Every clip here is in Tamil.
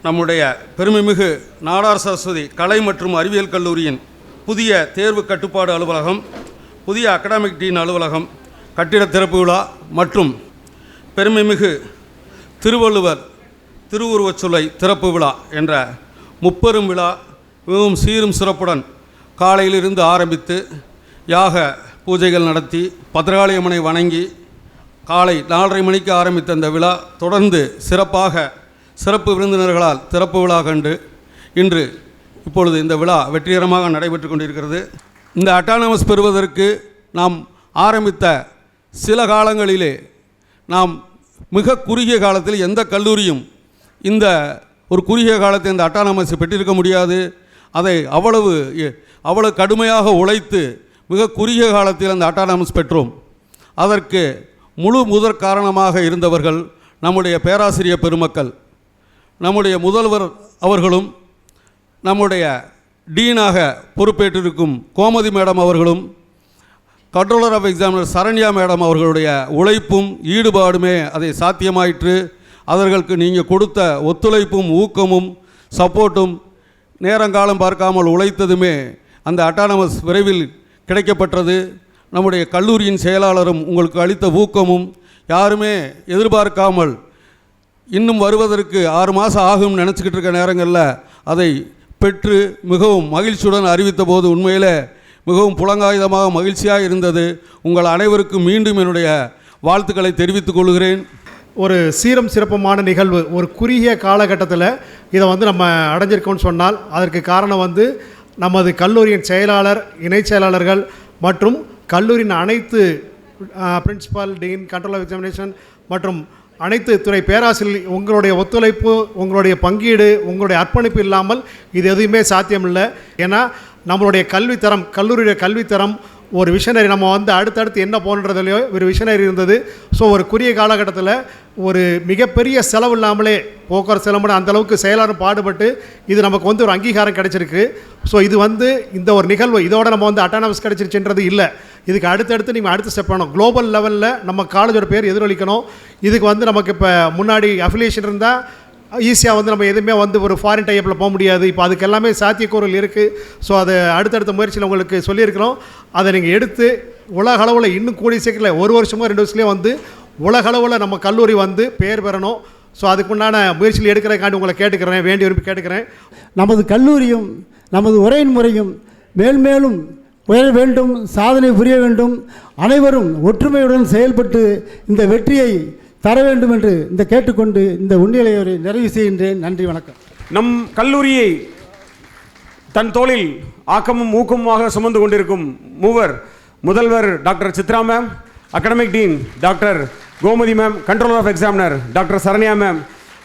நம்முடைய பெருமைமிகு நாடார் சரஸ்வதி கலை மற்றும் அறிவியல் கல்லூரியின் புதிய தேர்வு கட்டுப்பாடு அலுவலகம், புதிய அகாடமிக் டீன் அலுவலகம், கட்டிட திறப்பு விழா மற்றும் பெருமைமிகு திருவள்ளுவர் திருவுருவச் சிலை திறப்பு விழா என்ற முப்பெரும் விழா மிகவும் சீரும் சிறப்புடன் காலையிலிருந்து ஆரம்பித்து யாக பூஜைகள் நடத்தி பத்ரகாளியம்மனை வணங்கி காலை 4:30 மணிக்கு ஆரம்பித்த அந்த விழா தொடர்ந்து சிறப்பு விருந்தினர்களால் திறப்பு விழா கண்டு இன்று இப்பொழுது இந்த விழா வெற்றிகரமாக நடைபெற்று கொண்டிருக்கிறது. இந்த அட்டானமஸ் பெறுவதற்கு நாம் ஆரம்பித்த சில காலங்களிலே நாம் மிக குறுகிய காலத்தில் எந்த கல்லூரியும் இந்த ஒரு குறுகிய காலத்தில் இந்த அட்டானமஸ் பெற்றிருக்க முடியாது. அதை அவ்வளவு கடுமையாக உழைத்து மிக குறுகிய காலத்தில் அந்த அட்டானமஸ் பெற்றோம். அதற்கு முதற் காரணமாக இருந்தவர்கள் நம்முடைய பேராசிரியர் பெருமக்கள், நம்முடைய முதல்வர் அவர்களும், நம்முடைய டீனாக பொறுப்பேற்றிருக்கும் கோமதி மேடம் அவர்களும், controller of examiner Saranya madam அவர்களுடைய உழைப்பும் ஈடுபாடுமே அதை சாத்தியமாயிற்று. அவர்களுக்கு நீங்கள் கொடுத்த ஒத்துழைப்பும் ஊக்கமும் சப்போர்ட்டும் நேரங்காலம் பார்க்காமல் உழைத்ததுமே அந்த அட்டானமஸ் விரைவில் கிடைக்கப்பட்டது. நம்முடைய கல்லூரியின் செயலாளரும் உங்களுக்கு அளித்த ஊக்கமும் யாருமே எதிர்பார்க்காமல் இன்னும் வருவதற்கு 6 மாதம் ஆகும் நினச்சிக்கிட்டு இருக்க நேரங்களில் அதை பெற்று மிகவும் மகிழ்ச்சியுடன் அறிவித்த போது உண்மையில் மிகவும் புலங்காயுதமாக மகிழ்ச்சியாக இருந்தது. உங்கள் அனைவருக்கும் மீண்டும் என்னுடைய வாழ்த்துக்களை தெரிவித்துக் கொள்கிறேன். ஒரு சீரம் சிறப்புமான நிகழ்வு ஒரு குறுகிய காலகட்டத்தில் இதை நம்ம அடைஞ்சிருக்கோம்னு சொன்னால் அதற்கு காரணம் நமது கல்லூரியின் செயலாளர், இணை செயலாளர்கள் மற்றும் கல்லூரியின் அனைத்து principal, dean, control of examination மற்றும் அனைத்து துறை பேராசிரியர் உங்களுடைய ஒத்துழைப்பு, உங்களுடைய பங்கீடு, உங்களுடைய அர்ப்பணிப்பு இல்லாமல் இது எதுவுமே சாத்தியமில்லை. ஏன்னா நம்மளுடைய கல்வித்தரம், கல்லூரியுடைய கல்வித்தரம் ஒரு விஷனரி நம்ம அடுத்தடுத்து என்ன போன்றதுலையோ ஒரு விஷனரி இருந்தது. ஸோ ஒரு குறுகிய காலகட்டத்தில் ஒரு மிகப்பெரிய செலவு இல்லாமலே போக்குவரத்து செலவு அந்தளவுக்கு செயலாளர் பாடுபட்டு இது நமக்கு ஒரு அங்கீகாரம் கிடைச்சிருக்கு. ஸோ இது இந்த ஒரு நிகழ்வு இதோட நம்ம அட்டானமஸ் கிடைச்சிருச்சுன்றது இல்லை. இதுக்கு அடுத்தடுத்து நீங்கள் அடுத்த ஸ்டெப் பண்ணணும். குளோபல் லெவலில் நம்ம காலேஜோட பேர் எதிரொலிக்கணும். இதுக்கு நமக்கு இப்போ முன்னாடி அஃபிலியேஷன் இருந்தால் ஈஸியாக நம்ம எதுவுமே ஒரு ஃபாரின் டைப்பில் போக முடியாது. இப்போ அதுக்கு எல்லாமே சாத்தியக்கூறுகள் இருக்குது. ஸோ அதை அடுத்தடுத்த முயற்சியில் உங்களுக்கு சொல்லியிருக்கிறோம். அதை நீங்கள் எடுத்து உலக அளவில் இன்னும் கூடிய சீக்கிரம் 1 வருஷமோ 2 வருஷத்துலேயே உலக அளவில் நம்ம கல்லூரி பேர் பெறணும். ஸோ அதுக்குண்டான முயற்சியில் எடுக்கிறதுக்காண்டி உங்களை கேட்டுக்கிறேன், வேண்டி விரும்பி கேட்டுக்கிறேன். நமது கல்லூரியும் நமது உரையின் முறையும் மேல்மேலும் உயர வேண்டும், சாதனை புரிய வேண்டும். அனைவரும் ஒற்றுமையுடன் செயல்பட்டு இந்த வெற்றியை தர வேண்டும் என்று கேட்டுக்கொண்டு இந்த உண்டியலை நிறைவு செய்கின்றேன். நன்றி, வணக்கம். நம் கல்லூரியை தன் தோளில் ஆக்கமும் ஊக்கமுமாக சுமந்து கொண்டிருக்கும் மூவர், முதல்வர் doctor Chitra ma'am, academic dean doctor Gomathi ma'am, controller of examiner doctor Saranya ma'am.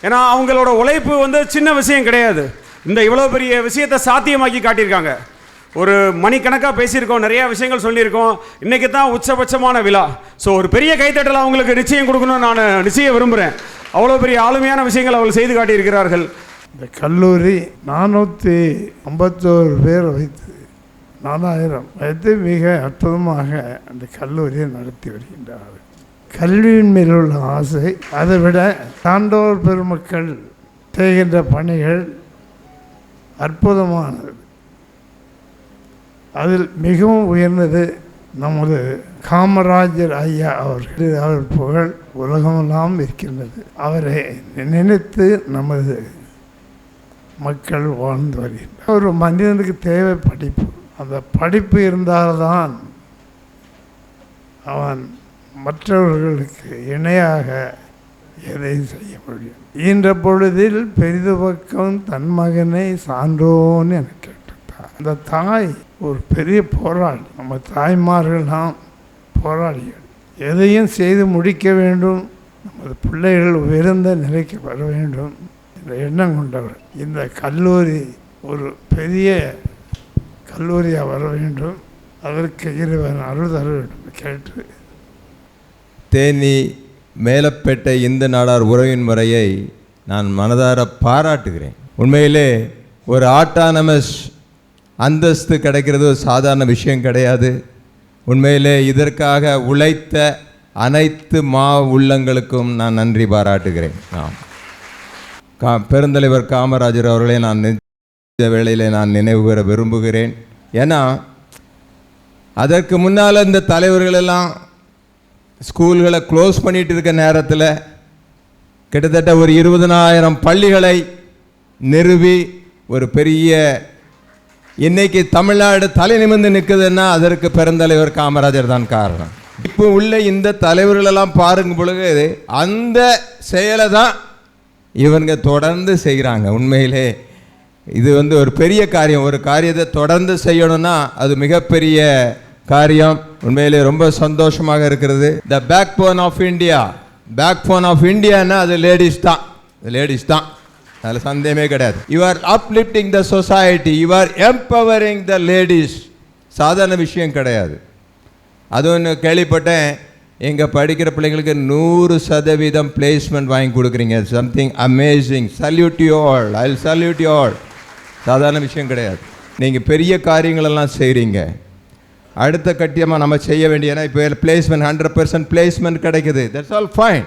ஏன்னா அவங்களோட உழைப்பு சின்ன விஷயம் கிடையாது. இவ்வளோ பெரிய விஷயத்தை சாத்தியமாக்கி காட்டியிருக்காங்க. ஒரு மணிக்கணக்காக பேசியிருக்கோம், நிறையா விஷயங்கள் சொல்லியிருக்கோம். இன்றைக்கி தான் உச்சபட்சமான விழா. ஸோ ஒரு பெரிய கைத்தட்டல் அவங்களுக்கு நிச்சயம் கொடுக்கணும்னு நான் நிச்சயம் விரும்புகிறேன். அவ்வளோ பெரிய ஆளுமையான விஷயங்கள் அவர்கள் செய்து காட்டியிருக்கிறார்கள். இந்த கல்லூரி 451 பேர் வைத்து 4000 வைத்து மிக அற்புதமாக அந்த கல்லூரியை நடத்தி வருகின்றார்கள். கல்வியின் மேல் உள்ள ஆசை, அதை விட சான்றோர் பெருமக்கள் செய்கின்ற பணிகள் அற்புதமானது. அதில் மிகவும் உயர்ந்தது நமது காமராஜர் ஐயா அவர்கள். அவர் புகழ் உலகமெல்லாம் இருக்கின்றது. அவரை நினைத்து நமது மக்கள் வாழ்ந்து வருகின்றனர். ஒரு மனிதனுக்கு தேவை படிப்பு. அந்த படிப்பு இருந்தால்தான் அவன் மற்றவர்களுக்கு இணையாக எதையும் செய்ய முடியும். ஈன்ற பொழுதில் பெரிது பக்கம் தன் மகனை சான்றோன்னு எனக்கு கேட்டுட்டார். அந்த தாய் ஒரு பெரிய போராளி. நம்ம தாய்மார்கள்லாம் போராளிகள். எதையும் செய்து முடிக்க வேண்டும், நமது பிள்ளைகள் உயர்ந்த நிலைக்கு வர வேண்டும் என்ற எண்ணம் கொண்டவர். இந்த கல்லூரி ஒரு பெரிய கல்லூரியாக வர வேண்டும். அதற்கு இறைவன் அருள் தர வேண்டும் கேட்டு தேனி மேலப்பேட்டை இந்து நாடார் உறவின் முறையை நான் மனதார பாராட்டுகிறேன். உண்மையிலே ஒரு ஆட்டானமஸ் அந்தஸ்து கிடைக்கிறது ஒரு சாதாரண விஷயம் கிடையாது. உண்மையிலே இதற்காக உழைத்த அனைத்து உள்ளங்களுக்கும் நான் நன்றி பாராட்டுகிறேன். பெருந்தலைவர் காமராஜர் அவர்களை நான் இந்த வேளையில் நான் நினைவு கூற விரும்புகிறேன். ஏன்னா அதற்கு முன்னால் இந்த தலைவர்களெல்லாம் ஸ்கூல்களை க்ளோஸ் பண்ணிட்டு இருக்க நேரத்தில் கிட்டத்தட்ட ஒரு 20,000 பள்ளிகளை நிறுவி ஒரு பெரிய இன்னைக்கு தமிழ்நாடு தலை நிமிர்ந்து நிற்குதுன்னா அதற்கு பெருந்தலைவர் காமராஜர் தான் காரணம். இப்போ உள்ள இந்த தலைவர்களெல்லாம் பாருங்க பொழுது அந்த செயலை தான் இவங்க தொடர்ந்து செய்கிறாங்க. உண்மையிலே இது ஒரு பெரிய காரியம். ஒரு காரியத்தை தொடர்ந்து செய்யணும்னா அது மிகப்பெரிய காரியம். உண்மையிலே ரொம்ப சந்தோஷமாக இருக்கிறது. The backbone of India, backbone of இந்தியான்னா அது லேடிஸ் தான், லேடிஸ் தான், அதில் சந்தேகமே கிடையாது. You are uplifting the society, you are empowering the ladies. சாதாரண விஷயம் கிடையாது. அது ஒன்று கேள்விப்பட்டேன், எங்கள் படிக்கிற பிள்ளைங்களுக்கு 100% பிளேஸ்மெண்ட் வாங்கி கொடுக்குறீங்க. Something amazing. Salute you all, I will salute you all. சாதாரண விஷயம் கிடையாது. நீங்கள் பெரிய காரியங்களெல்லாம் செய்கிறீங்க. அடுத்த கட்டியமாக நம்ம செய்ய வேண்டியனா இப்போ பிளேஸ்மெண்ட் 100% பிளேஸ்மெண்ட் கிடைக்குது. That's all fine.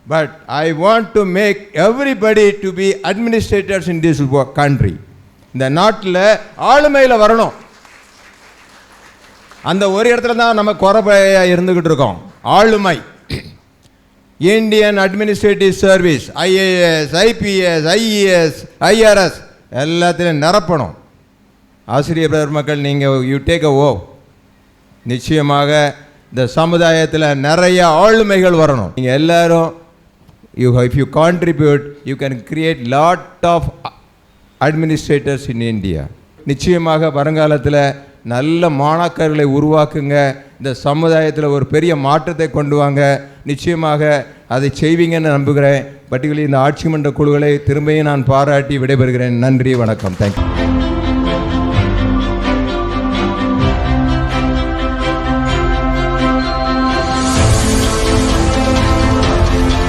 But I want to make everybody to be administrators in this country. இந்த நாட்டில் ஆளுமையில் வரணும். அந்த ஒரு இடத்துல தான் நம்ம குறைபாயாக இருந்துக்கிட்டு இருக்கோம். ஆளுமை. Indian administrative service, IAS, IPS, IES, IRS எல்லாத்திலையும் நிரப்பணும். ஆசிரியர் பெருமக்கள், நீங்கள் யூ டேக் அ ஓ. நிச்சயமாக இந்த சமுதாயத்தில் நிறைய ஆளுமைகள் வரணும். நீங்கள் எல்லாரும் if you contribute you can create lot of administrators in India. நிச்சயமாக வருங்காலத்தில் நல்ல மாணாக்கர்களை உருவாக்குங்க. இந்த சமுதாயத்தில் ஒரு பெரிய மாற்றத்தை கொண்டு வாங்க. நிச்சயமாக அதை செய்வீங்கன்னு நம்புகிறேன். பர்டிகுலர்லி இந்த ஆட்சி மன்ற குழுக்களை திரும்பியும் நான் பாராட்டி விடைபெறுகிறேன். நன்றி, வணக்கம். தேங்க்யூ.